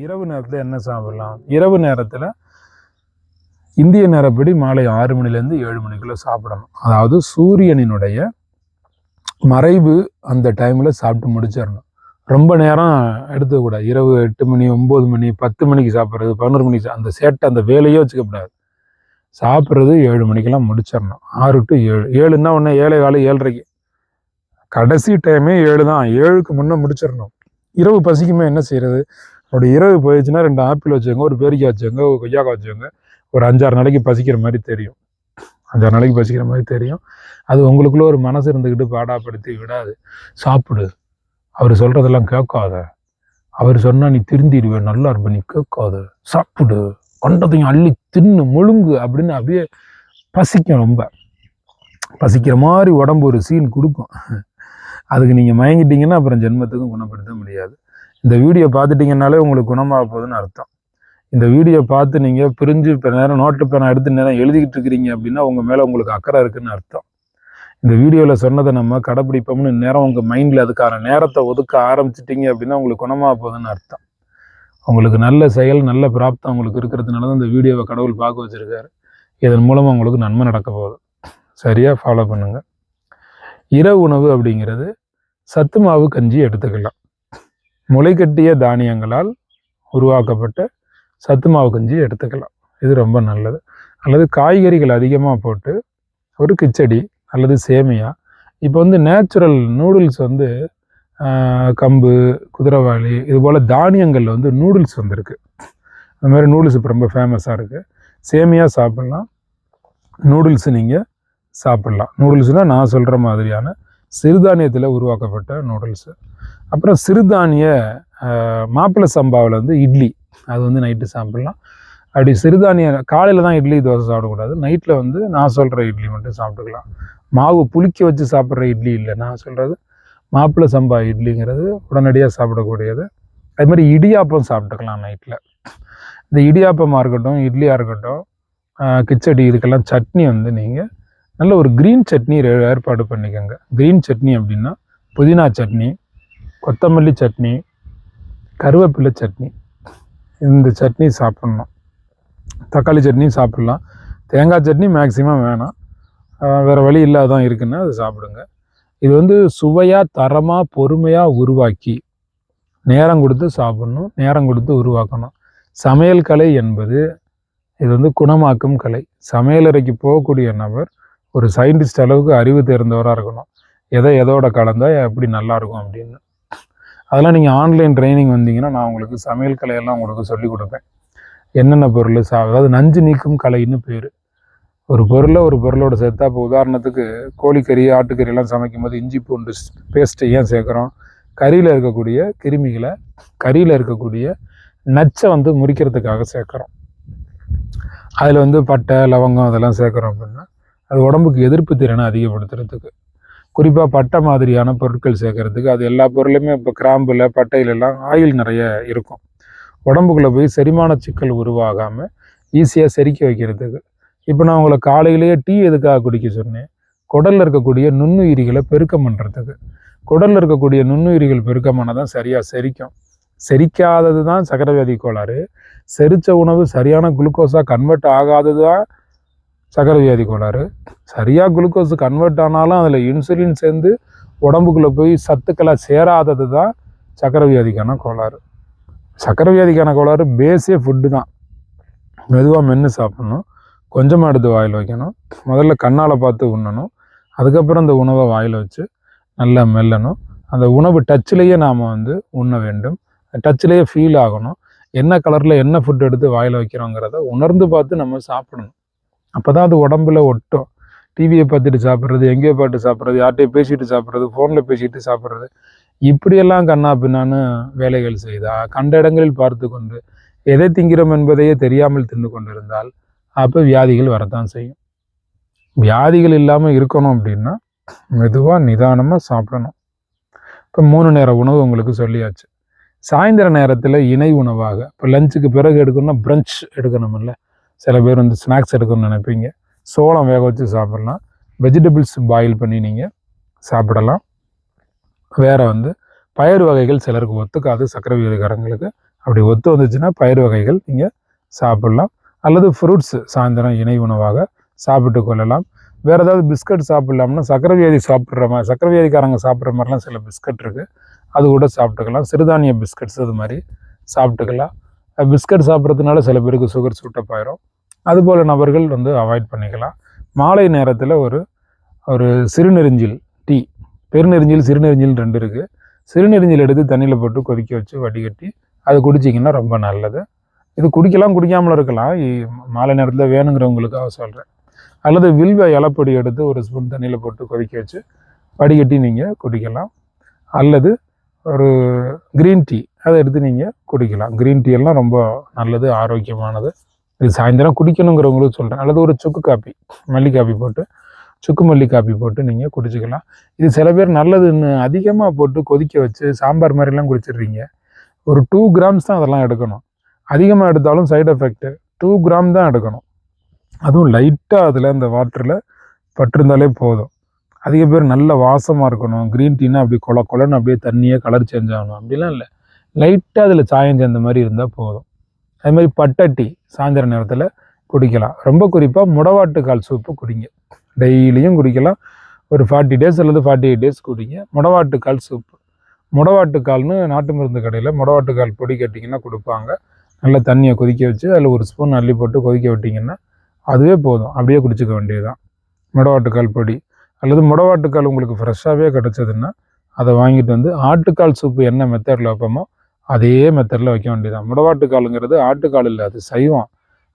இரவு நேரத்தில் என்ன சாப்பிடலாம்? இரவு நேரத்தில் இந்திய நேரப்படி மாலை 6 மணிலேருந்து 7 மணிக்குள்ளே சாப்பிடணும். அதாவது சூரியனினுடைய மறைவு அந்த டைமில் சாப்பிட்டு முடிச்சிடணும். ரொம்ப நேரம் எடுத்துக்கூடாது. இரவு 8 மணி 9 மணி 10 மணிக்கு சாப்பிட்றது, 11 மணிக்கு அந்த சேட்டை அந்த வேலையே வச்சுக்கப்படாது. சாப்பிட்றது 7 மணிக்கெல்லாம் முடிச்சிடணும். 6 to 7. 7ன்னா ஒன்று 7:15 7:30. கடைசி டைமே 7 தான். 7க்கு முன்னே முடிச்சிடணும். இரவு பசிக்குமே என்ன செய்யறது? அப்படி இரவு போயிடுச்சுன்னா 2 ஆப்பிள் வச்சுக்கோங்க, ஒரு பேரிக்காய் வச்சுக்கோங்க, ஒரு கொய்யாக்காய் வச்சுக்கோங்க. ஒரு 5-6 நாளைக்கு பசிக்கிற மாதிரி தெரியும். 5-6 நாளைக்கு பசிக்கிற மாதிரி தெரியும். அது உங்களுக்குள்ள ஒரு மனசு இருந்துக்கிட்டு பாடாப்படுத்தி விடாது. சாப்பிடு, அவர் சொல்றதெல்லாம் கேட்காத, அவர் சொன்னா நீ திருந்திடுவேன், நல்லா இருப்ப, நீ கேட்காத, சாப்பிடு, கொண்டதையும் அள்ளி தின்னு முழுங்கு அப்படின்னு அப்படியே பசிக்கும். ரொம்ப பசிக்கிற மாதிரி உடம்பு ஒரு சீன் கொடுக்கும். அதுக்கு நீங்கள் மயங்கிட்டீங்கன்னா அப்புறம் ஜென்மத்துக்கும் குணப்படுத்த முடியாது. இந்த வீடியோ பார்த்துட்டிங்கனாலே உங்களுக்கு குணமாக போகுதுன்னு அர்த்தம். இந்த வீடியோ பார்த்து நீங்கள் பிரிஞ்சு இப்போ நேரம் நோட்டு பேனா எடுத்து நேரம் எழுதிக்கிட்டு இருக்கிறீங்க அப்படின்னா உங்கள் மேலே உங்களுக்கு அக்கறை இருக்குதுன்னு அர்த்தம். இந்த வீடியோவில் சொன்னதை நம்ம கடைப்பிடிப்போம்னு நேரம் உங்கள் மைண்டில் அதுக்கான நேரத்தை ஒதுக்க ஆரம்பிச்சிட்டிங்க அப்படின்னா உங்களுக்கு குணமாக போகுதுன்னு அர்த்தம். உங்களுக்கு நல்ல செயல், நல்ல பிராப்தம் உங்களுக்கு இருக்கிறதுனால தான் இந்த வீடியோவை கடவுள் பார்க்க வச்சுருக்காரு. இதன் மூலமாக உங்களுக்கு நன்மை நடக்க போகுது. சரியாக ஃபாலோ பண்ணுங்கள். இரவு உணவு அப்படிங்கிறது சத்து மாவு கஞ்சி எடுத்துக்கலாம். முளைக்கட்டிய தானியங்களால் உருவாக்கப்பட்ட சத்து மாவு கஞ்சி எடுத்துக்கலாம். இது ரொம்ப நல்லது. அல்லது காய்கறிகள் அதிகமாக போட்டு ஒரு கிச்சடி அல்லது சேமியா. இப்போ நேச்சுரல் நூடுல்ஸ் கம்பு, குதிரைவாளி இது போல் தானியங்களில் நூடுல்ஸ் வந்திருக்கு. அந்த மாதிரி நூடுல்ஸ் இப்போ ரொம்ப ஃபேமஸாக இருக்குது. சேமியா சாப்பிட்லாம், நூடுல்ஸ் நீங்கள் சாப்பிட்லாம். நூடுல்ஸ்னால் நான் சொல்கிற மாதிரியான சிறுதானியத்தில் உருவாக்கப்பட்ட நூடுல்ஸு. அப்புறம் சிறுதானிய மாப்பிள்ளை சம்பாவில் இட்லி, அது நைட்டு சாப்பிட்லாம். அப்படி சிறுதானிய காலையில் தான் இட்லி தோசை சாப்பிடக்கூடாது. நைட்டில் நான் சொல்கிற இட்லி மட்டும் சாப்பிட்டுக்கலாம். மாவு புளிக்க வச்சு சாப்பிட்ற இட்லி இல்லை, நான் சொல்கிறது மாப்பிள்ளை சம்பா இட்லிங்கிறது உடனடியாக சாப்பிடக்கூடியது. அது மாதிரி இடியாப்பம் சாப்பிட்டுக்கலாம் நைட்டில். இந்த இடியாப்பமாக இருக்கட்டும், இட்லியாக இருக்கட்டும், கிச்சடி, இதுக்கெல்லாம் சட்னி நீங்கள் நல்ல ஒரு க்ரீன் சட்னி ஏற்பாடு பண்ணிக்கோங்க. க்ரீன் சட்னி அப்படின்னா புதினா சட்னி, கொத்தமல்லி சட்னி, கருவேப்பிலை சட்னி, இந்த சட்னி சாப்பிட்ணும். தக்காளி சட்னி சாப்பிட்லாம். தேங்காய் சட்னி மேக்சிமம் வேணாம், வேறு வழி இல்லாதான் இருக்குன்னா அது சாப்பிடுங்க. இது சுவையாக, தரமாக, பொறுமையாக உருவாக்கி நேரம் கொடுத்து சாப்பிட்ணும், நேரம் கொடுத்து உருவாக்கணும். சமையல் கலை என்பது இது குணமாக்கும் கலை. சமையலறைக்கு போகக்கூடிய நபர் ஒரு சயின்டிஸ்ட் அளவுக்கு அறிவு தேர்ந்தவராக இருக்கணும். எதோட கலந்தால் எப்படி நல்லாயிருக்கும் அப்படின்னு. அதெல்லாம் நீங்கள் ஆன்லைன் ட்ரைனிங் வந்தீங்கன்னா நான் உங்களுக்கு சமையல் கலையெல்லாம் உங்களுக்கு சொல்லிக் கொடுப்பேன். என்னென்ன பொருள் அதாவது நஞ்சு நீக்கும் கலைன்னு பேர். ஒரு பொருளோட சேர்த்தா, இப்போ உதாரணத்துக்கு கோழிக்கறி, ஆட்டுக்கறியெல்லாம் சமைக்கும் போது இஞ்சி பூண்டு பேஸ்ட்டை ஏன் சேர்க்குறோம்? கறியில் இருக்கக்கூடிய கிருமிகளை, கறியில் இருக்கக்கூடிய நச்சை முறிக்கிறதுக்காக சேர்க்குறோம். அதில் பட்டை, லவங்கம் அதெல்லாம் சேர்க்குறோம் அப்படின்னா அது உடம்புக்கு எதிர்ப்பு திறனை அதிகப்படுத்துறதுக்கு. குறிப்பாக பட்டை மாதிரியான பொருட்கள் சேர்க்கறதுக்கு. அது எல்லா பொருளையுமே இப்போ கிராம்பில், பட்டையிலெல்லாம் ஆயில் நிறைய இருக்கும். உடம்புக்குள்ளே போய் செரிமான சிக்கல் உருவாகாமல் ஈஸியாக செரிக்க வைக்கிறதுக்கு. இப்போ நான் உங்களை காலையிலேயே டீ எதுக்காக குடிக்க சொன்னேன்? குடலில் இருக்கக்கூடிய நுண்ணுயிரிகளை பெருக்கம் பண்ணுறதுக்கு. குடலில் இருக்கக்கூடிய நுண்ணுயிரிகள் பெருக்கமானால் தான் சரியாக செரிக்கும். செரிக்காதது தான் சர்க்கரை வியாதி கோளாறு. செரித்த உணவு சரியான குளுக்கோஸாக கன்வெர்ட் ஆகாதது தான் சர்க்கரை வியாதி கோளாறு. சரியாக குளுக்கோஸ் கன்வெர்ட் ஆனாலும் அதில் இன்சுலின் சேர்ந்து உடம்புக்குள்ளே போய் சத்துக்களை சேராதது தான் சர்க்கரை வியாதிக்கான கோளாறு. சர்க்கரை வியாதிக்கான கோளாறு பேஸே ஃபுட்டு தான். மெதுவாக மென்று சாப்பிட்ணும், கொஞ்சமாக எடுத்து வாயில் வைக்கணும், முதல்ல கண்ணால் பார்த்து உண்ணணும், அதுக்கப்புறம் அந்த உணவை வாயில் வச்சு நல்லா மெல்லணும். அந்த உணவு டச்சிலேயே நாம் உண்ண வேண்டும். டச்சிலேயே ஃபீல் ஆகணும். என்ன கலரில் என்ன ஃபுட் எடுத்து வாயில் வைக்கிறோங்கிறத உணர்ந்து பார்த்து நம்ம சாப்பிடணும். அப்போ தான் அது உடம்புல ஒட்டும். டிவியை பார்த்துட்டு சாப்பிட்றது, எங்கேயோ பாட்டு சாப்பிட்றது, யார்கிட்டையும் பேசிட்டு சாப்பிட்றது, ஃபோனில் பேசிட்டு சாப்பிட்றது, இப்படியெல்லாம் கண்ணா பின்னான்னு வேலைகள் செய்தால், கண்ட இடங்களில் பார்த்து கொண்டு எதை திங்கிறோம் என்பதையே தெரியாமல் தின்னு கொண்டிருந்தால் அப்போ வியாதிகள் வரத்தான் செய்யும். வியாதிகள் இல்லாமல் இருக்கணும் அப்படின்னா மெதுவாக நிதானமாக சாப்பிடணும். இப்போ 3 நேர உணவு உங்களுக்கு சொல்லியாச்சு. சாயந்தர நேரத்தில் இணை உணவாக, இப்போ லஞ்சுக்கு பிறகு எடுக்கணும்னா பிரஞ்ச் எடுக்கணும் இல்லை, சில பேர் ஸ்நாக்ஸ் எடுக்கணும்னு நினைப்பீங்க. சோளம் வேக வச்சு சாப்பிட்லாம், வெஜிடபிள்ஸ் பாயில் பண்ணி நீங்கள் சாப்பிடலாம். வேறு பயறு வகைகள் சிலருக்கு ஒத்துக்காது, சர்க்கரை வியாதிக்காரங்களுக்கு. அப்படி ஒத்து வந்துச்சுன்னா பயிர் வகைகள் நீங்கள் சாப்பிட்லாம். அல்லது ஃப்ரூட்ஸு சாயந்தரம் இணை உணவாக சாப்பிட்டு கொள்ளலாம். வேறு ஏதாவது பிஸ்கட் சாப்பிட்லாம்னா சக்கரை வியாதி சாப்பிட்ற மாதிரி, சக்கரை வியாதிக்காரங்க சாப்பிட்ற மாதிரிலாம் சில பிஸ்கட் இருக்குது, அது கூட சாப்பிட்டுக்கலாம். சிறுதானிய பிஸ்கட்ஸ் அது மாதிரி சாப்பிட்டுக்கலாம். பிஸ்கட் சாப்பிட்றதுனால சில பேருக்கு சுகர் சூட்டப்பாயிரும். அதுபோல் நபர்கள் அவாய்ட் பண்ணிக்கலாம். மாலை நேரத்தில் ஒரு சிறுநெறிஞ்சில் டீ, பெருநெறிஞ்சில் சிறுநெறிஞ்சில் 2 இருக்குது. சிறுநெறிஞ்சில் எடுத்து தண்ணியில் போட்டு கொதிக்க வச்சு வடிகட்டி அது குடிச்சிங்கன்னா ரொம்ப நல்லது. இது குடிக்கலாம், குடிக்காமல் இருக்கலாம். மாலை நேரத்தில் வேணுங்கிறவங்களுக்காக சொல்கிறேன். அல்லது வில்வ இலப்பொடி எடுத்து ஒரு ஸ்பூன் தண்ணியில் போட்டு கொதிக்க வச்சு வடிகட்டி நீங்கள் குடிக்கலாம். அல்லது ஒரு க்ரீன் டீ அதை எடுத்து நீங்கள் குடிக்கலாம். க்ரீன் டீ எல்லாம் ரொம்ப நல்லது, ஆரோக்கியமானது. இது சாயந்தரம் குடிக்கணுங்கிறவங்களுக்கு சொல்கிறேன். அல்லது ஒரு சுக்கு காப்பி, மல்லி காப்பி போட்டு, சுக்கு மல்லி காப்பி போட்டு நீங்கள் குடிச்சிக்கலாம். இது சில பேர் நல்லதுன்னு அதிகமாக போட்டு கொதிக்க வச்சு சாம்பார் மாதிரிலாம் குடிச்சிடுறீங்க. ஒரு 2 கிராம்ஸ் தான் அதெல்லாம் எடுக்கணும். அதிகமாக எடுத்தாலும் சைடு எஃபெக்ட்டு. 2 கிராம் தான் எடுக்கணும். அதுவும் லைட்டாக அதில் அந்த வாட்டரில் பட்டிருந்தாலே போதும். அதிக பேர் நல்ல வாசமாக இருக்கணும், க்ரீன் டீனா அப்படி கொலன்னு அப்படியே தண்ணியே கலர் சேஞ்ச் ஆகணும் அப்படிலாம் இல்லை. லைட்டாக அதில் சாயம் சேர்ந்த மாதிரி இருந்தால் போதும். அது மாதிரி பட்டை டீ சாயந்தர நேரத்தில் குடிக்கலாம். ரொம்ப குறிப்பாக முடவாட்டுக்கால் சூப்பு குடிங்க. டெய்லியும் குடிக்கலாம். ஒரு 40 டேஸ் அல்லது 48 டேஸ் குடிங்க. முடவாட்டுக்கால் சூப்பு. முடவாட்டுக்கால்னு நாட்டு மருந்து கடையில் முடவாட்டுக்கால் பொடி கட்டிங்கன்னா கொடுப்பாங்க. நல்லா தண்ணியை கொதிக்க வச்சு அதில் ஒரு ஸ்பூன் அள்ளி போட்டு கொதிக்க விட்டிங்கன்னா அதுவே போதும். அப்படியே குடிச்சிக்க வேண்டியது தான் முடவாட்டுக்கால் பொடி. அல்லது முடவாட்டுக்கால் உங்களுக்கு ஃப்ரெஷ்ஷாகவே கிடச்சதுன்னா அதை வாங்கிட்டு ஆட்டுக்கால் சூப்பு என்ன மெத்தடில் வைப்போமோ அதே மெத்தடில் வைக்க வேண்டியதான். முடவாட்டுக்காலுங்கிறது ஆட்டுக்கால் இல்லை, அது சைவம்.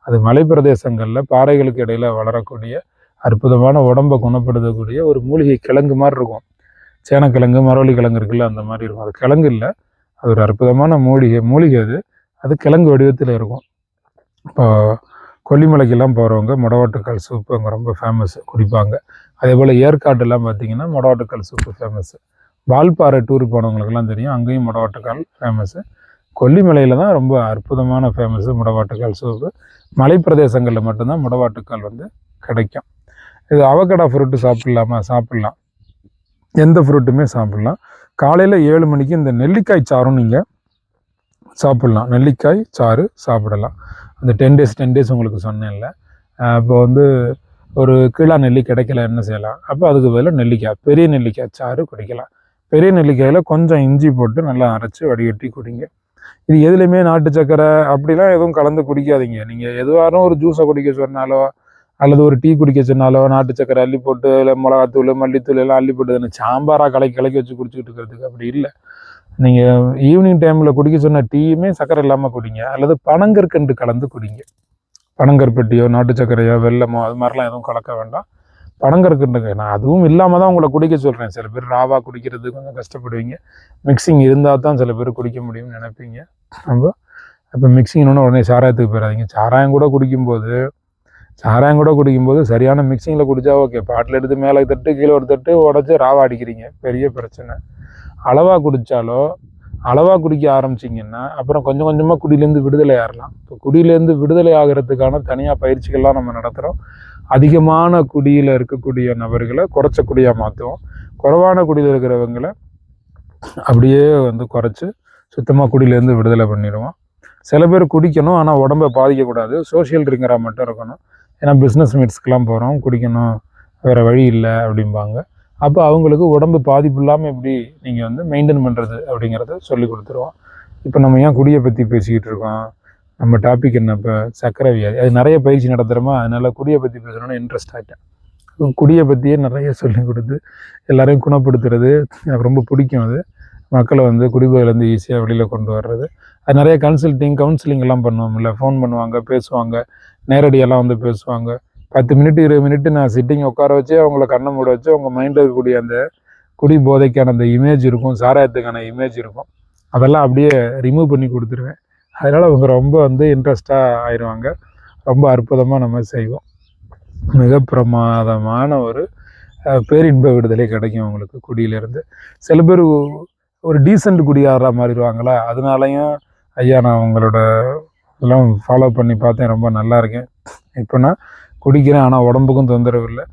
அது மலைப்பிரதேசங்களில் பாறைகளுக்கு இடையில் வளரக்கூடிய அற்புதமான உடம்பை குணப்படுத்தக்கூடிய ஒரு மூலிகை கிழங்கு மாதிரி இருக்கும். சேனக்கிழங்கு, மரவள்ளி கிழங்கு இருக்குல்ல, அந்த மாதிரி இருக்கும். அது கிழங்கு இல்லை, அது ஒரு அற்புதமான மூலிகை. அது கிழங்கு வடிவத்தில் இருக்கும். இப்போ கொல்லிமலைக்கெல்லாம் போகிறவங்க முடவாட்டுக்கால் சூப்பு அங்கே ரொம்ப ஃபேமஸ், குடிப்பாங்க. அதே போல் ஏற்காட்டெல்லாம் பார்த்திங்கன்னா முடவாட்டுக்கால் சூப்பு ஃபேமஸ்ஸு. வால்பாறை டூர் போனவங்களுக்கெல்லாம் தெரியும், அங்கேயும் முடவாட்டுக்கால் ஃபேமஸ்ஸு. கொல்லிமலையில் தான் ரொம்ப அற்புதமான ஃபேமஸ்ஸு முடவாட்டுக்கால் சூப்பு. மலைப்பிரதேசங்களில் மட்டும்தான் முடவாட்டுக்கால் கிடைக்கும். இது அவகடா ஃப்ரூட்டு சாப்பிட்லாம். எந்த ஃப்ரூட்டுமே சாப்பிட்லாம். காலையில் 7 மணிக்கு இந்த நெல்லிக்காய் சாறும் நீங்கள் சாப்பிட்லாம். நெல்லிக்காய் சாறு சாப்பிடலாம். அந்த 10 டேஸ் உங்களுக்கு சொன்னேன்ல. இப்போ ஒரு கிலோ நெல்லி கிடைக்கல, என்ன செய்யலாம்? அப்போ அதுக்கு பதிலாக பெரிய நெல்லிக்காய் சாறு குடிக்கலாம். பெரிய நெல்லிக்காயில் கொஞ்சம் இஞ்சி போட்டு நல்லா அரைச்சி வடிகட்டி குடிங்க. இது எதுலேயுமே நாட்டு சக்கரை அப்படிலாம் எதுவும் கலந்து குடிக்காதீங்க. நீங்கள் எதுவாரும் ஒரு ஜூஸை குடிக்க சொன்னாலோ அல்லது ஒரு டீ குடிக்க சொன்னாலோ நாட்டு சக்கரை அள்ளி போட்டு இல்லை மிளகாத்தூள், மல்லித்தூள் எல்லாம் அள்ளி போட்டு சாம்பாராக கலக்கி வச்சு குடிச்சிக்கிட்டு இருக்கிறதுக்கு அப்படி இல்லை. நீங்கள் ஈவினிங் டைமில் குடிக்க சொன்ன டீயுமே சக்கரை இல்லாமல் குடிங்க. அல்லது பனங்கற்கண்டு கலந்து குடிங்க. பனங்கற்பட்டியோ நாட்டு சக்கரையோ வெல்லமோ அது மாதிரிலாம் எதுவும் கலக்க வேண்டாம். பனங்கற்கண்டுங்க. நான் அதுவும் இல்லாமல் தான் உங்களை குடிக்க சொல்கிறேன். சில பேர் ராவா குடிக்கிறது கொஞ்சம் கஷ்டப்படுவீங்க. மிக்சிங் இருந்தால் தான் சில பேர் குடிக்க முடியும்னு நினைப்பீங்க. இப்போ மிக்சிங்னு உடனே சாராயத்துக்கு போயிடாதீங்க. சாராயம் கூட குடிக்கும்போது சரியான மிக்சிங்கில் குடித்தா ஓகே. பாட்டில் எடுத்து மேலே தட்டு கீழே ஒரு தட்டு உடச்சி ராவா அடிக்கிறீங்க, பெரிய பிரச்சனை. அளவாக குடிக்க ஆரம்பிச்சிங்கன்னா அப்புறம் கொஞ்சம் கொஞ்சமாக குடியிலேருந்து விடுதலை ஆகலாம். இப்போ குடியிலேருந்து விடுதலை ஆகிறதுக்கான தனியாக பயிற்சிகள்லாம் நம்ம நடத்துகிறோம். அதிகமான குடியில் இருக்கக்கூடிய நபர்களை குறைச்ச குடியாக மாற்றுவோம். குறைவான குடியில் இருக்கிறவங்களை அப்படியே குறைச்சி சுத்தமாக குடியிலேருந்து விடுதலை பண்ணிடுவோம். சில பேர் குடிக்கணும், ஆனால் உடம்பை பாதிக்கக்கூடாது. சோஷியல் ட்ரிங்கராக மட்டும் இருக்கணும். ஏன்னா பிஸ்னஸ் மீட்ஸ்க்கெலாம் போகிறோம், குடிக்கணும், வேறு வழி இல்லை அப்படிம்பாங்க. அப்போ அவங்களுக்கு உடம்பு பாதிப்பு இல்லாமல் எப்படி நீங்கள் மெயின்டைன் பண்ணுறது அப்படிங்கிறத சொல்லி கொடுத்துருவோம். இப்போ நம்ம ஏன் குடியை பற்றி பேசிக்கிட்டு இருக்கோம்? நம்ம டாபிக் என்ன? இப்போ சக்கரை வியாதி. அது நிறைய பயிற்சி நடத்துகிறோமா, அதனால் குடியை பற்றி பேசணும்னு இன்ட்ரெஸ்ட் ஆகிட்டேன். குடியை பத்தியே நிறைய சொல்லி கொடுத்து எல்லாரையும் குணப்படுத்துறது எனக்கு ரொம்ப பிடிக்கும். அது மக்களை குடிபோதையிலேருந்து ஈஸியாக வெளியில் கொண்டு வர்றது. அது நிறைய கவுன்சிலிங் எல்லாம் பண்ணுவோம்ல, ஃபோன் பண்ணுவாங்க, பேசுவாங்க, நேரடியெல்லாம் பேசுவாங்க. 10 மினிட் 20 மினிட் நான் சிட்டிங் உட்கார வச்சு அவங்கள கண்ணை மூட வச்சு அவங்க மைண்டில் இருக்கக்கூடிய அந்த குடி போதைக்கான அந்த இமேஜ் இருக்கும், சாராயத்துக்கான இமேஜ் இருக்கும், அதெல்லாம் அப்படியே ரிமூவ் பண்ணி கொடுத்துருவேன். அதனால் அவங்க ரொம்ப இன்ட்ரெஸ்டாக ஆயிடுவாங்க. ரொம்ப அற்புதமாக நம்ம செய்வோம். மிக பிரமாதமான ஒரு பேரின்ப விடுதலை கிடைக்கும் அவங்களுக்கு குடியிலேருந்து. சில பேர் ஒரு டீசெண்ட் குடியாடுற மாதிரிடுவாங்களா, அதனாலையும் ஐயா நான் உங்களோட இதெல்லாம் ஃபாலோ பண்ணி பார்த்தேன், ரொம்ப நல்லா இருக்கேன், இப்போ நான் குடிக்கிறேன், ஆனால் உடம்புக்கும் தொந்தரவு இல்லை,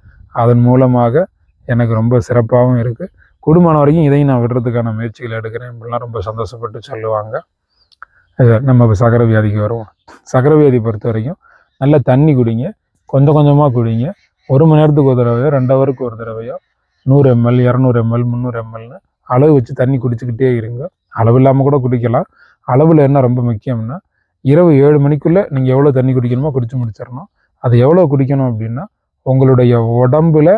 அதன் மூலமாக எனக்கு ரொம்ப சிறப்பாகவும் இருக்குது, கூடுமான வரைக்கும் இதையும் நான் விடுறதுக்கான முயற்சிகள் எடுக்கிறேன் அப்படிலாம் ரொம்ப சந்தோஷப்பட்டு சொல்லுவாங்க. நம்ம சர்க்கரை வியாதிக்கு வருவோம். சர்க்கரை வியாதி பொறுத்த வரைக்கும் நல்ல தண்ணி குடிங்க, கொஞ்சம் கொஞ்சமாக குடிங்க. 1 மணி நேரத்துக்கு ஒரு தடவையோ 2 ஹவருக்கு ஒரு தடவையோ 100 ml 200 ml 300 mlன்னு அளவு வச்சு தண்ணி குடிச்சிக்கிட்டே இருங்க. அளவு இல்லாமல் கூட குடிக்கலாம். அளவில் என்ன ரொம்ப முக்கியம்னா, இரவு 7 மணிக்குள்ளே நீங்கள் எவ்வளோ தண்ணி குடிக்கணுமோ குடிச்சு முடிச்சிடணும். அது எவ்வளோ குடிக்கணும் அப்படின்னா, உங்களுடைய உடம்புல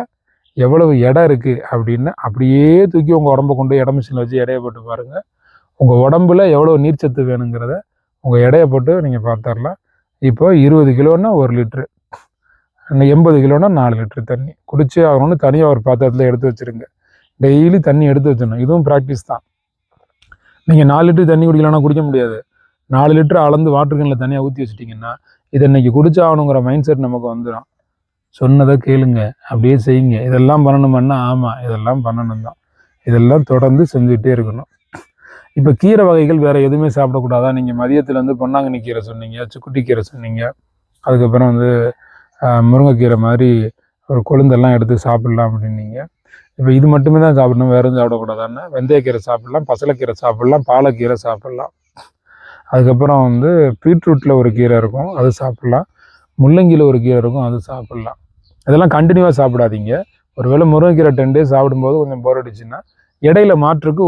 எவ்வளவு எடை இருக்குது அப்படின்னு அப்படியே தூக்கி உங்கள் உடம்பை கொண்டு எடை மிஷினில் வச்சு எடையை போட்டு பாருங்கள். உங்கள் உடம்புல எவ்வளோ நீர்ச்சத்து வேணுங்கிறத உங்கள் எடையை போட்டு நீங்கள் பார்த்துடலாம். இப்போ 20 கிலோன்னா 1 லிட்ரு, 80 கிலோன்னா 4 லிட்ரு தண்ணி குடிச்சே ஆகணும்னு தனியாக ஒரு பாத்திரத்தில் எடுத்து வச்சுருங்க. டெய்லி தண்ணி எடுத்து வச்சிடணும். இதுவும் ப்ராக்டிஸ் தான். நீங்கள் 4 லிட்டரு தண்ணி குடிக்கலாம்னா குடிக்க முடியாது. 4 லிட்டரு அளந்து வாட்டர் கேனில் தனியாக ஊற்றி வச்சுட்டிங்கன்னா இதை இன்றைக்கி குடிச்சாகணுங்கிற மைண்ட் செட் நமக்கு வந்துடும். சொன்னதை கேளுங்க, அப்படியே செய்யுங்க. இதெல்லாம் பண்ணணுமான்னா ஆமாம், இதெல்லாம் பண்ணணும் தான். இதெல்லாம் தொடர்ந்து செஞ்சுக்கிட்டே இருக்கணும். இப்போ கீரை வகைகள் வேறு எதுவுமே சாப்பிடக்கூடாதா? நீங்கள் மதியத்தில் வந்து பொன்னாங்கண்ணி கீரை சொன்னீங்க, சுக்குட்டி கீரை சொன்னீங்க, அதுக்கப்புறம் வந்து முருங்கைக்கீரை மாதிரி ஒரு கொழுந்தெல்லாம் எடுத்து சாப்பிட்லாம் அப்படின்னீங்க. இப்போ இது மட்டுமே தான் சாப்பிடணும், வேறு எதுவும் சாப்பிடக்கூடாதான்னு? வெந்தயக்கீரை சாப்பிட்லாம், பசலைக்கீரை சாப்பிட்லாம், பாலக்கீரை சாப்பிட்லாம். அதுக்கப்புறம் வந்து பீட்ரூட்டில் ஒரு கீரை இருக்கும், அது சாப்பிட்லாம். முள்ளங்கியில் ஒரு கீரை இருக்கும், அது சாப்பிட்லாம். இதெல்லாம் கண்டினியூவாக சாப்பிடாதீங்க. ஒருவேளை முருங்கைக்கீரை 10 days சாப்பிடும்போது கொஞ்சம் போர் அடிச்சுன்னா இடையில மாற்றுக்கு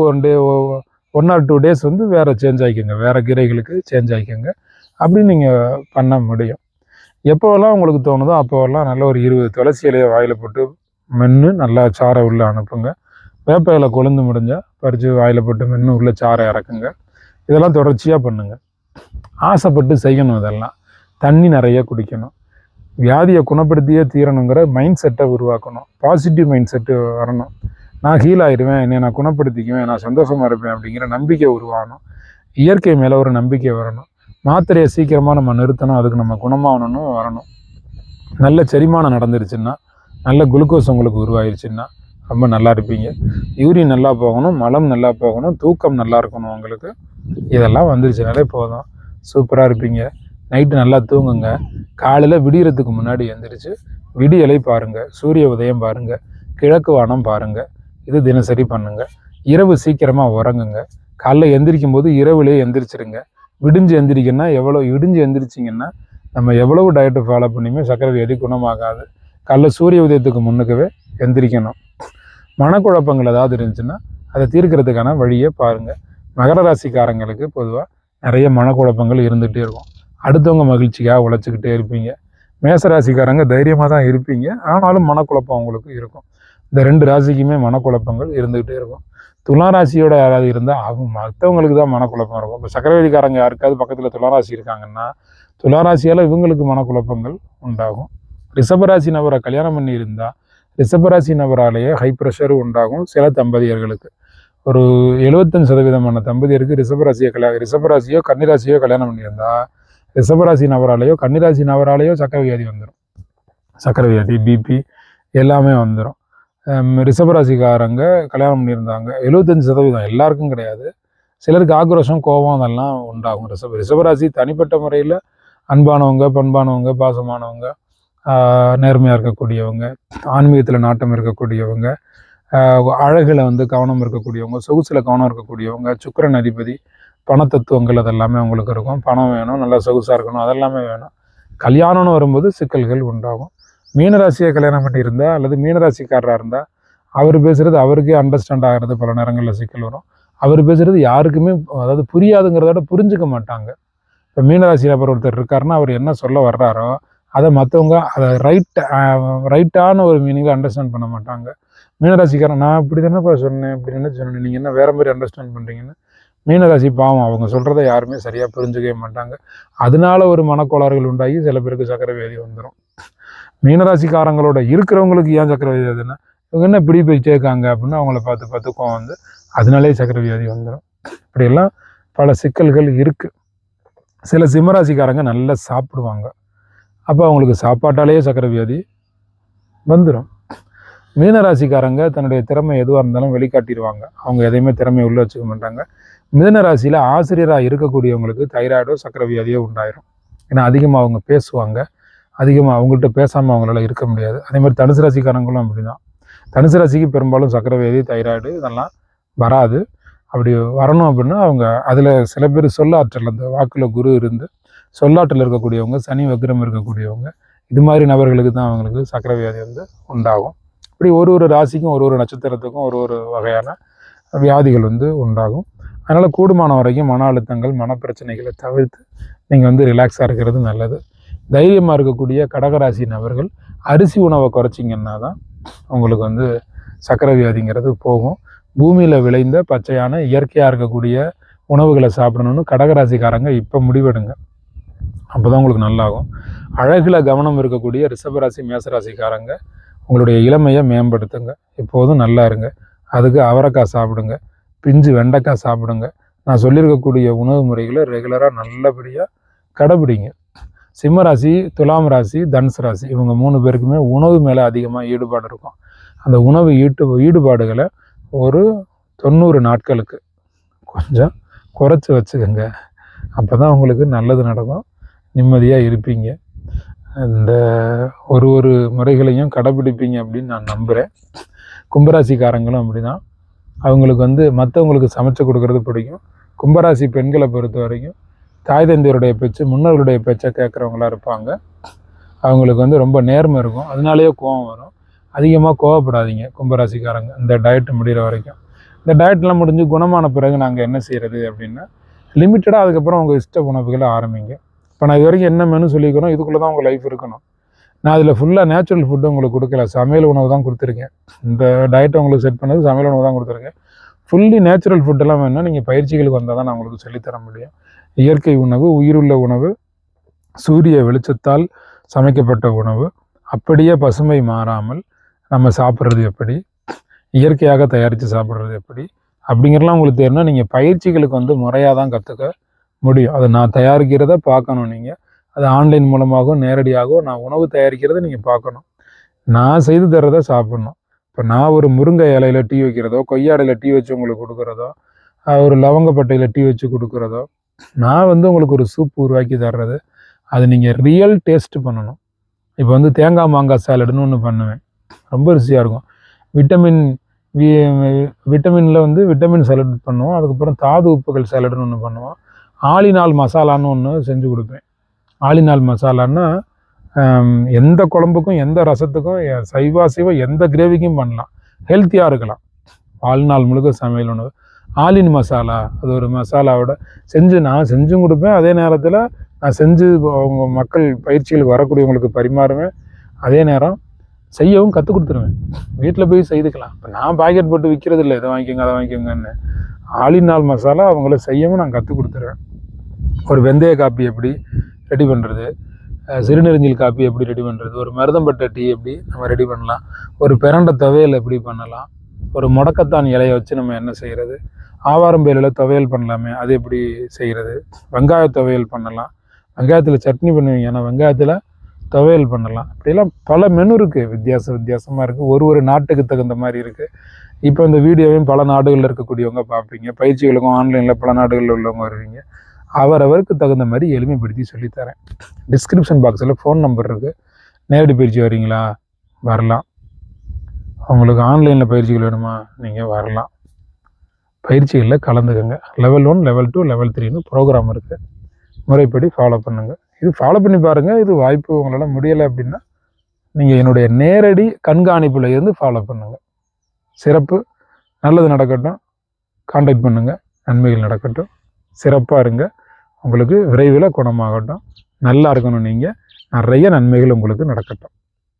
1 or 2 days வந்து வேறு சேஞ்ச் ஆகிக்கோங்க, வேறு கீரைகளுக்கு சேஞ்ச் ஆகிக்கோங்க. அப்படி நீங்கள் பண்ண முடியும். எப்போவெல்லாம் உங்களுக்கு தோணுதோ அப்போவெல்லாம் நல்ல ஒரு 20 துளசி இலையை வாயில் போட்டு மென்று நல்லா சாரை உள்ளே அனுப்புங்க. வேப்ப இலை கொழுந்து முடிஞ்சால் பறித்து வாயில் போட்டு மென்று உள்ளே சாரை இறக்குங்க. இதெல்லாம் தொடர்ச்சியாக பண்ணுங்கள். ஆசைப்பட்டு செய்யணும். இதெல்லாம் தண்ணி நிறைய குடிக்கணும். வியாதியை குணப்படுத்தியே தீரணுங்கிற மைண்ட் செட்டை உருவாக்கணும். பாசிட்டிவ் மைண்ட் செட்டு வரணும். நான் ஹீல் ஆயிடுவேன், என்னை நான் குணப்படுத்திக்குவேன், நான் சந்தோஷமாக இருப்பேன் அப்படிங்கிற நம்பிக்கை உருவாகணும். இயற்கை மேலே ஒரு நம்பிக்கை வரணும். மாத்திரையை சீக்கிரமாக நம்ம நிறுத்தணும், அதுக்கு நம்ம குணமாகணும்னு வரணும். நல்ல செரிமானம் நடந்துருச்சுன்னா, நல்ல குளுக்கோஸ் உங்களுக்கு உருவாயிருச்சுன்னா ரொம்ப நல்லா இருப்பீங்க. யூரின் நல்லா போகணும், மலம் நல்லா போகணும், தூக்கம் நல்லா இருக்கணும் உங்களுக்கு. இதெல்லாம் வந்துருச்சுனாலே போதும், சூப்பராக இருப்பீங்க. நைட்டு நல்லா தூங்குங்க. காலையில் விடியறதுக்கு முன்னாடி எழுந்திரிச்சு விடியலை பாருங்கள், சூரிய உதயம் பாருங்கள், கிழக்கு வானம் பாருங்கள். இது தினசரி பண்ணுங்கள். இரவு சீக்கிரமாக உறங்குங்க. காலைல எந்திரிக்கும் போது இரவுலேயே எந்திரிச்சிருங்க. விடிஞ்சு எந்திரிச்சிங்கன்னா நம்ம எவ்வளவு டயட்டை ஃபாலோ பண்ணியுமே சர்க்கரை வியாதி குணமாகாது. காலைல சூரிய உதயத்துக்கு முன்னுக்கவே எந்திரிக்கணும். மனக்குழப்பங்கள் ஏதாவது இருந்துச்சுன்னா அதை தீர்க்கிறதுக்கான வழியை பாருங்கள். மகர ராசிக்காரங்களுக்கு பொதுவாக நிறைய மனக்குழப்பங்கள் இருந்துகிட்டே இருக்கும். அடுத்தவங்க மகிழ்ச்சிக்காக உழைச்சிக்கிட்டே இருப்பீங்க. மேசராசிக்காரங்க தைரியமாக தான் இருப்பீங்க, ஆனாலும் மனக்குழப்பம் உங்களுக்கு இருக்கும். இந்த 2 ராசிக்குமே மனக்குழப்பங்கள் இருந்துகிட்டே இருக்கும். துளாராசியோட யாராவது இருந்தால் அவங்க மற்றவங்களுக்கு தான் மனக்குழப்பம் இருக்கும். இப்போ சக்கரவதிக்காரங்க யாருக்காவது பக்கத்தில் துளாராசி இருக்காங்கன்னா துளாராசியால் இவங்களுக்கு மனக்குழப்பங்கள் உண்டாகும். ரிஷபராசி நபரை கல்யாணம் பண்ணி இருந்தால் ரிஷபராசி நபராலேயே ஹை ப்ரெஷரும் உண்டாகும். சில தம்பதியர்களுக்கு ஒரு 75% தம்பதியருக்கு ரிஷபராசியோ கன்னிராசியோ கல்யாணம் பண்ணியிருந்தால் ரிஷபராசி நபராலேயோ கன்னிராசி நபராலேயோ சக்கரை வியாதி வந்துடும். சக்கரை வியாதி, பிபி எல்லாமே வந்துடும். ரிஷபராசிக்காரங்க கல்யாணம் பண்ணியிருந்தாங்க 75%, எல்லாருக்கும் கிடையாது, சிலருக்கு ஆக்ரோஷம், கோபம் அதெல்லாம் உண்டாகும். ரிஷபராசி தனிப்பட்ட முறையில் அன்பானவங்க, பண்பானவங்க, பாசமானவங்க, நேர்மையாக இருக்கக்கூடியவங்க, ஆன்மீகத்தில் நாட்டம் இருக்கக்கூடியவங்க, அழகில் வந்து கவனம் இருக்கக்கூடியவங்க, சொகுசில் கவனம் இருக்கக்கூடியவங்க, சுக்கிரன் அதிபதி, பணத்தத்துவங்கள் அதெல்லாமே அவங்களுக்கு இருக்கும். பணம் வேணும், நல்லா சொகுசாக இருக்கணும், அதெல்லாமே வேணும். கல்யாணம்னு வரும்போது சிக்கல்கள் உண்டாகும். மீனராசியை கல்யாணம் பண்ணியிருந்தால் அல்லது மீனராசிக்காரராக இருந்தால் அவர் பேசுகிறது அவருக்கே அண்டர்ஸ்டாண்ட் ஆகிறது பல நேரங்களில் சிக்கல் வரும். அவர் பேசுகிறது யாருக்குமே அதாவது புரியாதுங்கிறத புரிஞ்சுக்க மாட்டாங்க. இப்போ மீனராசி நபர் ஒருத்தர் இருக்காருன்னா அவர் என்ன சொல்ல வர்றாரோ அதை மற்றவங்க அதை ரைட்டான ஒரு மீனிங்கில் அண்டர்ஸ்டாண்ட் பண்ண மாட்டாங்க. மீனராசிக்காரன் நான் இப்படி தானேப்பா சொன்னேன், இப்படி என்ன சொன்னேன், நீங்கள் என்ன வேறு மாதிரி அண்டர்ஸ்டாண்ட் பண்ணுறீங்கன்னு மீனராசி பாவம் அவங்க சொல்கிறத யாருமே சரியாக புரிஞ்சுக்கவே மாட்டாங்க. அதனால ஒரு மனக்கோளாறுகள் உண்டாகி சில பேருக்கு சக்கரை வியாதி வந்துடும். மீனராசிக்காரங்களோட இருக்கிறவங்களுக்கு ஏன் சக்கரை வியாதி ஆகுதுன்னா இவங்க என்ன இப்படி போயிட்டே இருக்காங்க அப்படின்னு அவங்கள பார்த்து கோவம் வந்து அதனாலே சக்கரை வியாதி வந்துடும். இப்படியெல்லாம் பல சிக்கல்கள் இருக்குது. சில சிம்மராசிக்காரங்க நல்லா சாப்பிடுவாங்க, அப்போ அவங்களுக்கு சாப்பாட்டாலேயே சக்கரை வியாதி வந்துடும். மீனராசிக்காரங்க தன்னுடைய திறமை எதுவாக இருந்தாலும் வெளிக்காட்டிடுவாங்க, அவங்க எதையுமே திறமையை உள்ள வச்சுக்க மாட்டாங்க. மிதுனராசியில் ஆசிரியராக இருக்கக்கூடியவங்களுக்கு தைராய்டோ சக்கரை வியாதியோ உண்டாயிரும். ஏன்னா அதிகமாக அவங்க பேசுவாங்க, அதிகமாக அவங்கள்ட்ட பேசாமல் அவங்களால இருக்க முடியாது. அதே மாதிரி தனுசு ராசிக்காரங்களும் அப்படி தான். தனுசு ராசிக்கு பெரும்பாலும் சக்கரை வியாதி, தைராய்டு இதெல்லாம் வராது. அப்படி வரணும் அப்படின்னா அவங்க அதில் சில பேர் சொல்லாற்றல், அந்த வாக்கில் குரு இருந்து சொல்லாற்றல் இருக்கக்கூடியவங்க, சனி வக்ரம் இருக்கக்கூடியவங்க, இது மாதிரி நபர்களுக்கு தான் அவங்களுக்கு சக்கரை வியாதி வந்து உண்டாகும். இப்படி ஒரு ஒரு ராசிக்கும் ஒரு ஒரு நட்சத்திரத்துக்கும் ஒரு ஒரு வகையான வியாதிகள் வந்து உண்டாகும். அதனால் கூடுமான வரைக்கும் மன அழுத்தங்கள், மனப்பிரச்சனைகளை தவிர்த்து நீங்கள் வந்து ரிலாக்ஸாக இருக்கிறது நல்லது. தைரியமாக இருக்கக்கூடிய கடகராசி நபர்கள் அரிசி உணவை குறைச்சிங்கன்னா தான் உங்களுக்கு வந்து சக்கரை வியாதிங்கிறது போகும். பூமியில் விளைந்த பச்சையான இயற்கையாக இருக்கக்கூடிய உணவுகளை சாப்பிடணும்னு கடகராசிக்காரங்க இப்போ முடிவெடுங்க. அப்போ தான் உங்களுக்கு நல்லாகும். அழகில் கவனம் இருக்கக்கூடிய ரிஷபராசி மேசராசிக்காரங்க உங்களுடைய இளமையை மேம்படுத்துங்க. எப்போதும் நல்லா இருங்க. அதுக்கு அவரைக்காய் சாப்பிடுங்க, பிஞ்சு வெண்டைக்காய் சாப்பிடுங்க. நான் சொல்லியிருக்கக்கூடிய உணவு முறைகளை ரெகுலராக நல்லபடியாக கடைபிடிங்க. சிம்மராசி, துலாம் ராசி, தனுசு ராசி இவங்க 3 பேருக்குமே உணவு மேலே அதிகமாக ஈடுபாடு இருக்கும். அந்த உணவு ஈடுபாடுகளை ஒரு 90 நாட்களுக்கு கொஞ்சம் குறைச்சி வச்சுக்கோங்க. அப்போ தான் உங்களுக்கு நல்லது நடக்கும், நிம்மதியாக இருப்பீங்க. இந்த ஒரு முறைகளையும் கடைபிடிப்பீங்க அப்படின்னு நான் நம்புகிறேன். கும்பராசிக்காரங்களும் அப்படி தான். அவங்களுக்கு வந்து மற்றவங்களுக்கு சமைச்சு கொடுக்கறது பிடிக்கும். கும்பராசி பெண்களை பொறுத்த வரைக்கும் தாய் தந்தையருடைய பேச்சு, முன்னோர்களுடைய பேச்சை கேட்குறவங்களா இருப்பாங்க. அவங்களுக்கு வந்து ரொம்ப நேர்மை இருக்கும். அதனாலேயே கோபம் வரும். அதிகமாக கோவப்படாதீங்க கும்பராசிக்காரங்க இந்த டயட் முடிகிற வரைக்கும். இந்த டயட்லாம் முடிஞ்சு குணமான பிறகு நாங்கள் என்ன செய்கிறது அப்படின்னா, லிமிட்டடாக அதுக்கப்புறம் உங்கள் இஷ்ட உணவுகளை ஆரம்பிங்க. இப்போ நான் இது வரைக்கும் என்ன மெனு சொல்லிக்கிறோம், இதுக்குள்ளே தான் உங்கள் லைஃப் இருக்கணும். நான் அதில் ஃபுல்லாக நேச்சுரல் ஃபுட்டு உங்களுக்கு கொடுக்கல, சமையல் உணவு தான் கொடுத்துருக்கேன். இந்த டயட்டை உங்களுக்கு செட் பண்ணது சமையல் உணவு தான் கொடுத்துருக்கேன். ஃபுல்லி நேச்சுரல் ஃபுட்டெல்லாம் வேணும்னா நீங்கள் பயிற்சிகளுக்கு வந்தால் தான் நான் உங்களுக்கு சொல்லித்தர முடியும். இயற்கை உணவு, உயிருள்ள உணவு, சூரிய வெளிச்சத்தால் சமைக்கப்பட்ட உணவு, அப்படியே பசுமை மாறாமல் நம்ம சாப்பிட்றது எப்படி, இயற்கையாக தயாரித்து சாப்பிட்றது எப்படி அப்படிங்கிறலாம் உங்களுக்கு தெரியும்னா நீங்கள் பயிற்சிகளுக்கு வந்து முறையாக தான் கற்றுக்க முடியும். அதை நான் தயாரிக்கிறத பார்க்கணும். நீங்கள் அது ஆன்லைன் மூலமாகவும் நேரடியாகவும் நான் உணவு தயாரிக்கிறத நீங்கள் பார்க்கணும். நான் செய்து தர்றதை சாப்பிட்ணும். இப்போ நான் ஒரு முருங்கை இலையில் டீ வைக்கிறதோ, கொய்யாடையில் டீ வச்சு உங்களுக்கு கொடுக்குறதோ, ஒரு லவங்கப்பட்டையில் டீ வச்சு கொடுக்குறதோ, நான் வந்து உங்களுக்கு ஒரு சூப் உருவாக்கி தர்றது, அது நீங்கள் ரியல் டேஸ்ட் பண்ணணும். இப்போ வந்து தேங்காய் மாங்காய் சாலடுன்னு ஒன்று பண்ணுவேன், ரொம்ப ருசியாக இருக்கும். விட்டமினில் வந்து விட்டமின் சாலட் பண்ணுவோம். அதுக்கப்புறம் தாது உப்புகள் சாலடுன்னு ஒன்று பண்ணுவோம். ஆலினால் மசாலான்னு ஒன்று செஞ்சு கொடுப்பேன். ஆலினால் மசாலான்னா எந்த குழம்புக்கும், எந்த ரசத்துக்கும், சைவ எந்த கிரேவிக்கும் பண்ணலாம், ஹெல்த்தியாக இருக்கலாம். வாழ்நாள் முழுக்க சமையல் உணவு. ஆலின் மசாலா, அது ஒரு மசாலாவோட நான் செஞ்சும் கொடுப்பேன். அதே நேரத்தில் நான் செஞ்சு அவங்க மக்கள் பயிற்சிகளுக்கு வரக்கூடியவங்களுக்கு பரிமாறுவேன். அதே நேரம் செய்யவும் கற்றுக் கொடுத்துருவேன். வீட்டில் போய் செய்துக்கலாம். இப்போ நான் பாக்கெட் போட்டு விற்கிறது இல்லை, இதை வாங்கிக்கோங்க அதை வாங்கிக்கோங்கன்னு. ஆலினால் மசாலா அவங்கள செய்யவும் நான் கற்றுக் கொடுத்துருவேன். ஒரு வெந்தய காப்பி எப்படி ரெடி பண்ணுறது, சிறுநெறிஞ்சில் காப்பி எப்படி ரெடி பண்ணுறது, ஒரு மருதம்பட்டை டீ எப்படி நம்ம ரெடி பண்ணலாம், ஒரு பிரண்டை துவையல் எப்படி பண்ணலாம், ஒரு முடக்கத்தான் இலையை வச்சு நம்ம என்ன செய்கிறது, ஆவாரம்பேலில் துவையல் பண்ணலாமே அது எப்படி செய்கிறது, வெங்காய துவையல் பண்ணலாம், வெங்காயத்தில் சட்னி பண்ணுவீங்க, ஆனால் வெங்காயத்தில் துவையல் பண்ணலாம். இப்படிலாம் பல மெனு இருக்குது, வித்தியாசமாக இருக்குது. ஒரு நாட்டுக்கு தகுந்த மாதிரி இருக்குது. இப்போ இந்த வீடியோவையும் பல நாடுகளில் இருக்கக்கூடியவங்க பார்ப்பீங்க. பயிற்சிகளுக்கும் ஆன்லைனில் பல நாடுகளில் உள்ளவங்க வருவீங்க. அவரவருக்கு தகுந்த மாதிரி எளிமைப்படுத்தி சொல்லித்தரேன். டிஸ்கிரிப்ஷன் பாக்ஸில் ஃபோன் நம்பர் இருக்குது. நேரடி பயிற்சி வரீங்களா, வரலாம். உங்களுக்கு ஆன்லைனில் பயிற்சிகள் வேணுமா, நீங்கள் வரலாம். பயிற்சிகளில் கலந்துக்கங்க. லெவல் 1, லெவல் 2, லெவல் 3ன்னு ப்ரோக்ராம் இருக்குது. முறைப்படி ஃபாலோ பண்ணுங்கள். இது ஃபாலோ பண்ணி பாருங்கள். இது வாய்ப்பு உங்களால் முடியலை அப்படின்னா நீங்கள் என்னுடைய நேரடி கண்காணிப்பில் இருந்து ஃபாலோ பண்ணுங்கள். சிறப்பு. நல்லது நடக்கட்டும். கான்டாக்ட் பண்ணுங்கள். நன்மைகள் நடக்கட்டும். சிறப்பாக இருங்க. உங்களுக்கு விரைவில் குணமாகட்டும். நல்லா இருக்கணும். நீங்கள் நிறைய நன்மைகள் உங்களுக்கு நடக்கட்டும்.